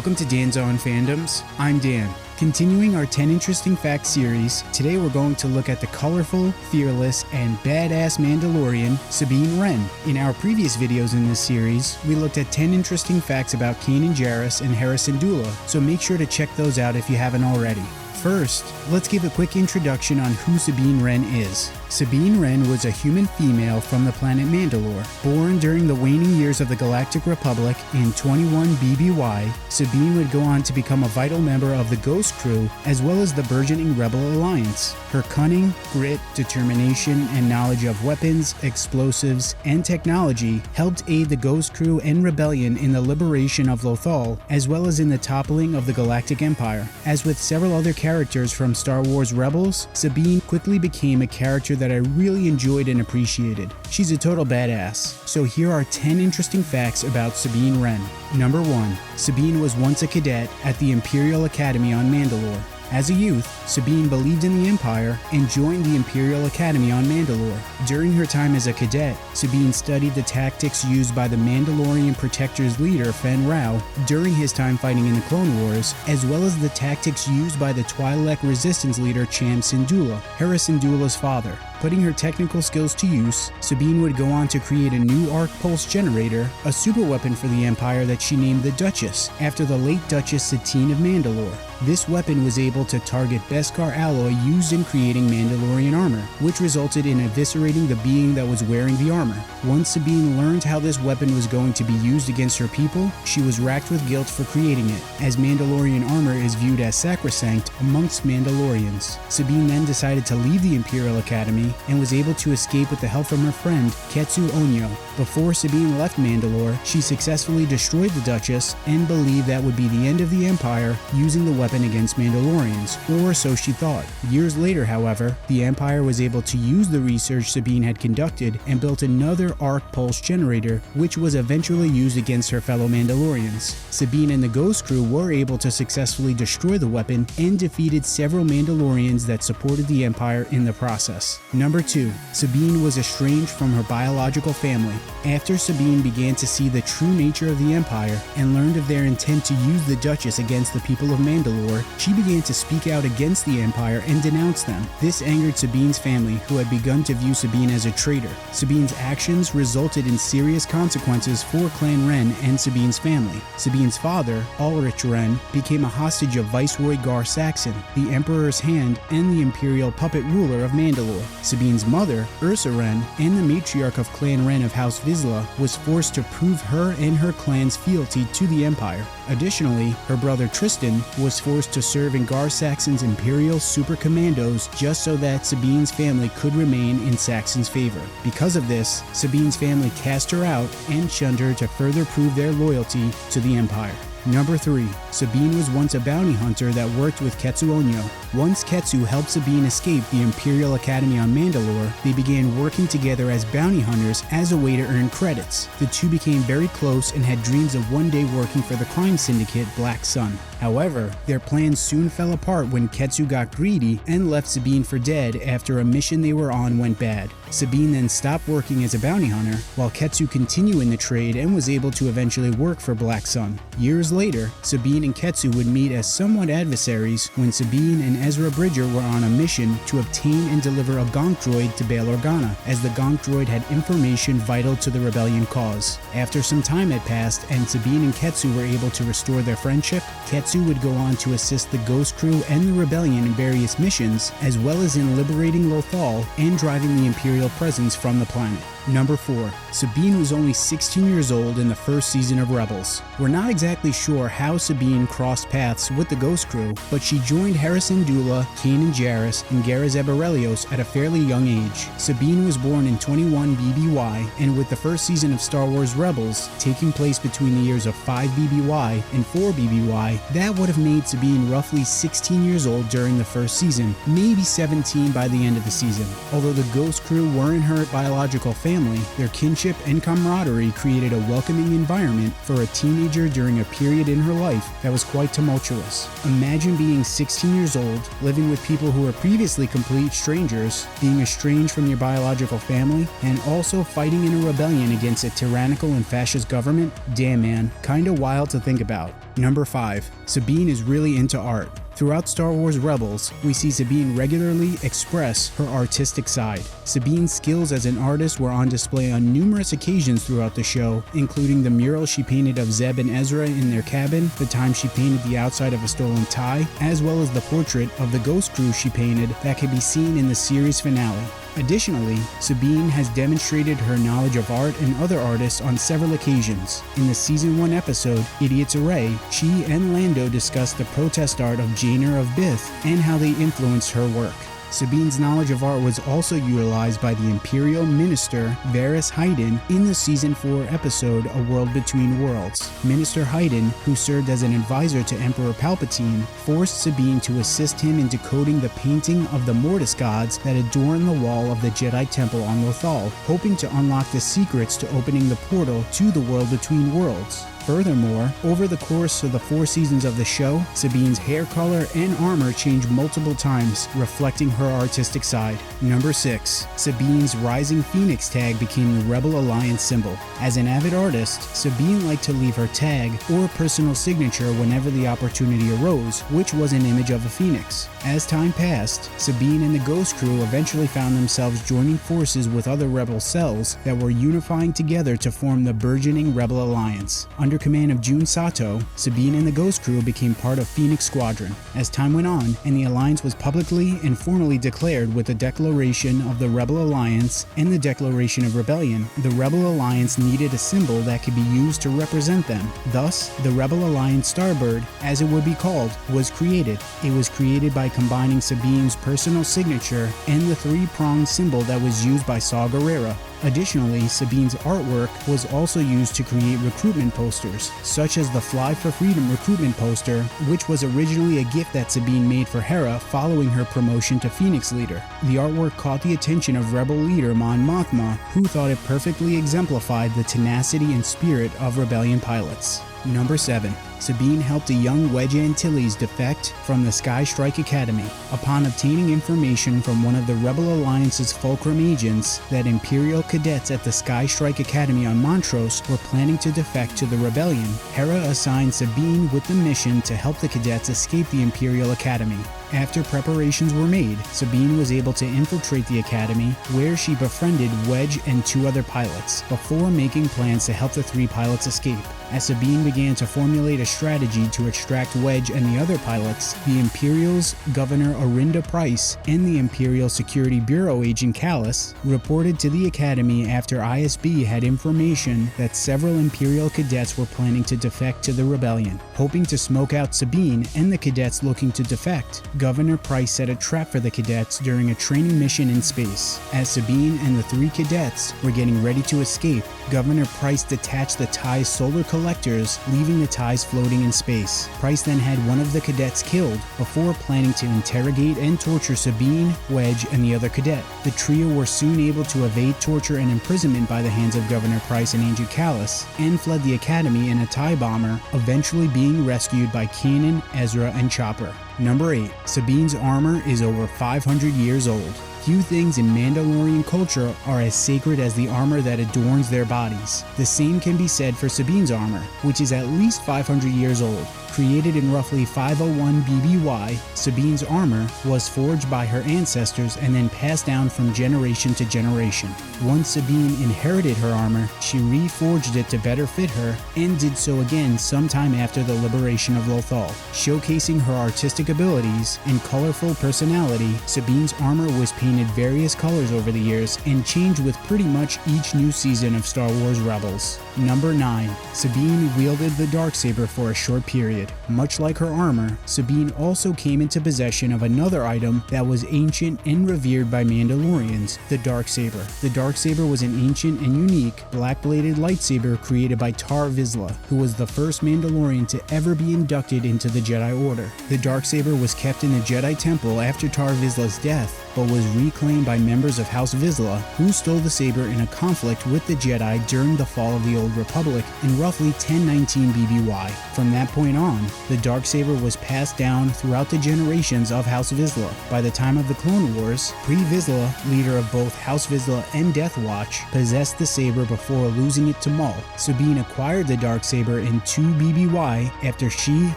Welcome to Dan's On Fandoms. I'm Dan. Continuing our 10 Interesting Facts series, today we're going to look at the colorful, fearless, and badass Mandalorian, Sabine Wren. In our previous videos in this series, we looked at 10 interesting facts about Kanan Jarrus and Hera Syndulla, so make sure to check those out if you haven't already. First, let's give a quick introduction on who Sabine Wren is. Sabine Wren was a human female from the planet Mandalore. Born during the waning years of the Galactic Republic in 21 BBY, Sabine would go on to become a vital member of the Ghost Crew as well as the burgeoning Rebel Alliance. Her cunning, grit, determination, and knowledge of weapons, explosives, and technology helped aid the Ghost Crew and Rebellion in the liberation of Lothal, as well as in the toppling of the Galactic Empire. As with several other characters from Star Wars Rebels, Sabine quickly became a character that I really enjoyed and appreciated. She's a total badass. So here are 10 interesting facts about Sabine Wren. Number 1. Sabine was once a cadet at the Imperial Academy on Mandalore. As a youth, Sabine believed in the Empire and joined the Imperial Academy on Mandalore. During her time as a cadet, Sabine studied the tactics used by the Mandalorian Protector's leader Fen Rao during his time fighting in the Clone Wars, as well as the tactics used by the Twi'lek Resistance leader Hera Syndulla, Hera Syndulla's father. Putting her technical skills to use, Sabine would go on to create a new arc pulse generator, a super weapon for the Empire that she named the Duchess, after the late Duchess Satine of Mandalore. This weapon was able to target Beskar alloy used in creating Mandalorian armor, which resulted in eviscerating the being that was wearing the armor. Once Sabine learned how this weapon was going to be used against her people, she was racked with guilt for creating it, as Mandalorian armor is viewed as sacrosanct amongst Mandalorians. Sabine then decided to leave the Imperial Academy and was able to escape with the help from her friend Ketsu Onyo. Before Sabine left Mandalore, she successfully destroyed the Duchess and believed that would be the end of the Empire using the weapon against Mandalorians, or so she thought. Years later, however, the Empire was able to use the research Sabine had conducted and built another arc pulse generator, which was eventually used against her fellow Mandalorians. Sabine and the Ghost Crew were able to successfully destroy the weapon and defeated several Mandalorians that supported the Empire in the process. Number 2. Sabine was estranged from her biological family. After Sabine began to see the true nature of the Empire and learned of their intent to use the Duchess against the people of Mandalore, she began to speak out against the Empire and denounce them. This angered Sabine's family, who had begun to view Sabine as a traitor. Sabine's actions resulted in serious consequences for Clan Wren and Sabine's family. Sabine's father, Ulrich Wren, became a hostage of Viceroy Gar Saxon, the Emperor's Hand, and the Imperial puppet ruler of Mandalore. Sabine's mother, Ursa Wren, and the matriarch of Clan Wren of House Vizsla, was forced to prove her and her clan's fealty to the Empire. Additionally, her brother Tristan was forced to serve in Gar Saxon's Imperial Super Commandos just so that Sabine's family could remain in Saxon's favor. Because of this, Sabine's family cast her out and shunned her to further prove their loyalty to the Empire. Number 3. Sabine was once a bounty hunter that worked with Ketsu Onyo. Once Ketsu helped Sabine escape the Imperial Academy on Mandalore, they began working together as bounty hunters as a way to earn credits. The two became very close and had dreams of one day working for the crime syndicate Black Sun. However, their plans soon fell apart when Ketsu got greedy and left Sabine for dead after a mission they were on went bad. Sabine then stopped working as a bounty hunter, while Ketsu continued in the trade and was able to eventually work for Black Sun. Years later, Sabine and Ketsu would meet as somewhat adversaries when Sabine and Ezra Bridger were on a mission to obtain and deliver a Gonk droid to Bail Organa, as the Gonk droid had information vital to the rebellion cause. After some time had passed and Sabine and Ketsu were able to restore their friendship, Ketsu would go on to assist the Ghost Crew and the rebellion in various missions, as well as in liberating Lothal and driving the Imperial presence from the planet. Number 4. Sabine was only 16 years old in the first season of Rebels. We're not exactly sure how Sabine crossed paths with the Ghost Crew, but she joined Hera Syndulla, Kanan Jarrus, and Gara Zebarelios at a fairly young age. Sabine was born in 21 BBY, and with the first season of Star Wars Rebels taking place between the years of 5 BBY and 4 BBY, that would have made Sabine roughly 16 years old during the first season, maybe 17 by the end of the season. Although the Ghost Crew weren't her biological family, family, their kinship and camaraderie created a welcoming environment for a teenager during a period in her life that was quite tumultuous. Imagine being 16 years old, living with people who were previously complete strangers, being estranged from your biological family, and also fighting in a rebellion against a tyrannical and fascist government. Damn man, kinda wild to think about. Number 5. Sabine is really into art. Throughout Star Wars Rebels, we see Sabine regularly express her artistic side. Sabine's skills as an artist were on display on numerous occasions throughout the show, including the mural she painted of Zeb and Ezra in their cabin, the time she painted the outside of a stolen tie, as well as the portrait of the Ghost Crew she painted that can be seen in the series finale. Additionally, Sabine has demonstrated her knowledge of art and other artists on several occasions. In the Season 1 episode, Idiot's Array, she and Lando discussed the protest art of Jaina of Bith and how they influenced her work. Sabine's knowledge of art was also utilized by the Imperial Minister Varys Hayden in the Season 4 episode A World Between Worlds. Minister Hayden, who served as an advisor to Emperor Palpatine, forced Sabine to assist him in decoding the painting of the Mortis gods that adorn the wall of the Jedi Temple on Lothal, hoping to unlock the secrets to opening the portal to the World Between Worlds. Furthermore, over the course of the 4 seasons of the show, Sabine's hair color and armor changed multiple times, reflecting her artistic side. Number 6. Sabine's Rising Phoenix tag became the Rebel Alliance symbol. As an avid artist, Sabine liked to leave her tag or personal signature whenever the opportunity arose, which was an image of a phoenix. As time passed, Sabine and the Ghost Crew eventually found themselves joining forces with other Rebel cells that were unifying together to form the burgeoning Rebel Alliance. Under command of Jun Sato, Sabine and the Ghost Crew became part of Phoenix Squadron. As time went on, and the alliance was publicly and formally declared with the Declaration of the Rebel Alliance and the Declaration of Rebellion, the Rebel Alliance needed a symbol that could be used to represent them. Thus, the Rebel Alliance Starbird, as it would be called, was created. It was created by combining Sabine's personal signature and the 3-pronged symbol that was used by Saw Gerrera. Additionally, Sabine's artwork was also used to create recruitment posters, such as the Fly for Freedom recruitment poster, which was originally a gift that Sabine made for Hera following her promotion to Phoenix Leader. The artwork caught the attention of Rebel leader Mon Mothma, who thought it perfectly exemplified the tenacity and spirit of Rebellion pilots. Number 7. Sabine helped a young Wedge Antilles defect from the Sky Strike Academy. Upon obtaining information from one of the Rebel Alliance's Fulcrum agents that Imperial cadets at the Sky Strike Academy on Montrose were planning to defect to the Rebellion, Hera assigned Sabine with the mission to help the cadets escape the Imperial Academy. After preparations were made, Sabine was able to infiltrate the academy, where she befriended Wedge and 2 other pilots, before making plans to help the 3 pilots escape. As Sabine began to formulate a strategy to extract Wedge and the other pilots, the Imperial's Governor Orinda Price and the Imperial Security Bureau agent Callus reported to the academy after ISB had information that several Imperial cadets were planning to defect to the rebellion. Hoping to smoke out Sabine and the cadets looking to defect, Governor Price set a trap for the cadets during a training mission in space. As Sabine and the 3 cadets were getting ready to escape, Governor Price detached the TIE's solar collectors, leaving the TIEs floating in space. Price then had one of the cadets killed before planning to interrogate and torture Sabine, Wedge, and the other cadet. The trio were soon able to evade torture and imprisonment by the hands of Governor Price and Agent Callus, and fled the academy in a TIE bomber, eventually being rescued by Kanan, Ezra, and Chopper. Number 8. Sabine's armor is over 500 years old. Few things in Mandalorian culture are as sacred as the armor that adorns their bodies. The same can be said for Sabine's armor, which is at least 500 years old. Created in roughly 501 BBY, Sabine's armor was forged by her ancestors and then passed down from generation to generation. Once Sabine inherited her armor, she reforged it to better fit her, and did so again sometime after the liberation of Lothal. Showcasing her artistic abilities and colorful personality, Sabine's armor was painted various colors over the years and changed with pretty much each new season of Star Wars Rebels. Number 9. Sabine wielded the Darksaber for a short period. did. Much like her armor, Sabine also came into possession of another item that was ancient and revered by Mandalorians, the Darksaber. The Darksaber was an ancient and unique black-bladed lightsaber created by Tar Vizsla, who was the first Mandalorian to ever be inducted into the Jedi Order. The Darksaber was kept in the Jedi Temple after Tar Vizsla's death, but was reclaimed by members of House Vizsla, who stole the saber in a conflict with the Jedi during the fall of the Old Republic in roughly 1019 BBY. From that point on, the Darksaber was passed down throughout the generations of House Vizsla. By the time of the Clone Wars, Pre Vizsla, leader of both House Vizsla and Death Watch, possessed the saber before losing it to Maul. Sabine acquired the Darksaber in 2 BBY after she,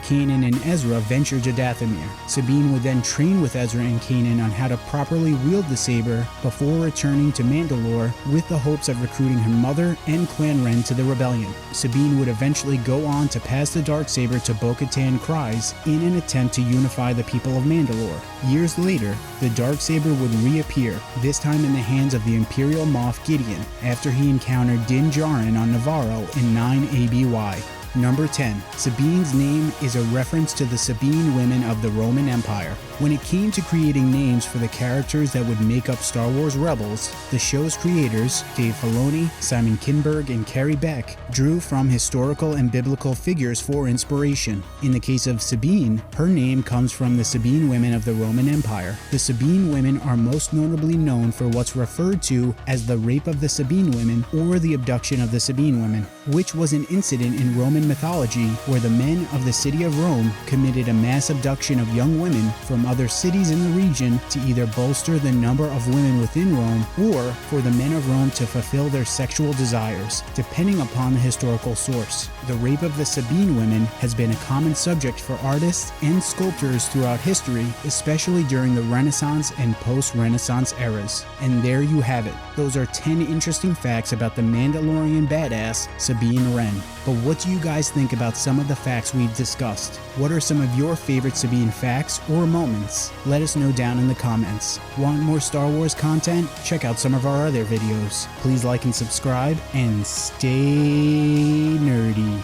Kanan, and Ezra ventured to Dathomir. Sabine would then train with Ezra and Kanan on how to properly wield the saber before returning to Mandalore with the hopes of recruiting her mother and Clan Ren to the rebellion. Sabine would eventually go on to pass the Darksaber to Bo-Katan Kryze in an attempt to unify the people of Mandalore. Years later, the Darksaber would reappear, this time in the hands of the Imperial Moff Gideon, after he encountered Din Djarin on Navarro in 9 ABY. Number 10. Sabine's name is a reference to the Sabine women of the Roman Empire. When it came to creating names for the characters that would make up Star Wars Rebels, the show's creators, Dave Filoni, Simon Kinberg, and Carrie Beck, drew from historical and biblical figures for inspiration. In the case of Sabine, her name comes from the Sabine women of the Roman Empire. The Sabine women are most notably known for what's referred to as the Rape of the Sabine Women or the Abduction of the Sabine Women, which was an incident in Roman mythology where the men of the city of Rome committed a mass abduction of young women from other cities in the region to either bolster the number of women within Rome or for the men of Rome to fulfill their sexual desires, depending upon the historical source. The rape of the Sabine women has been a common subject for artists and sculptors throughout history, especially during the Renaissance and post-Renaissance eras. And there you have it. Those are 10 interesting facts about the Mandalorian badass Sabine Wren. But what do you guys think about some of the facts we've discussed? What are some of your favorite Sabine facts or moments? Let us know down in the comments. Want more Star Wars content? Check out some of our other videos. Please like and subscribe, and stay nerdy.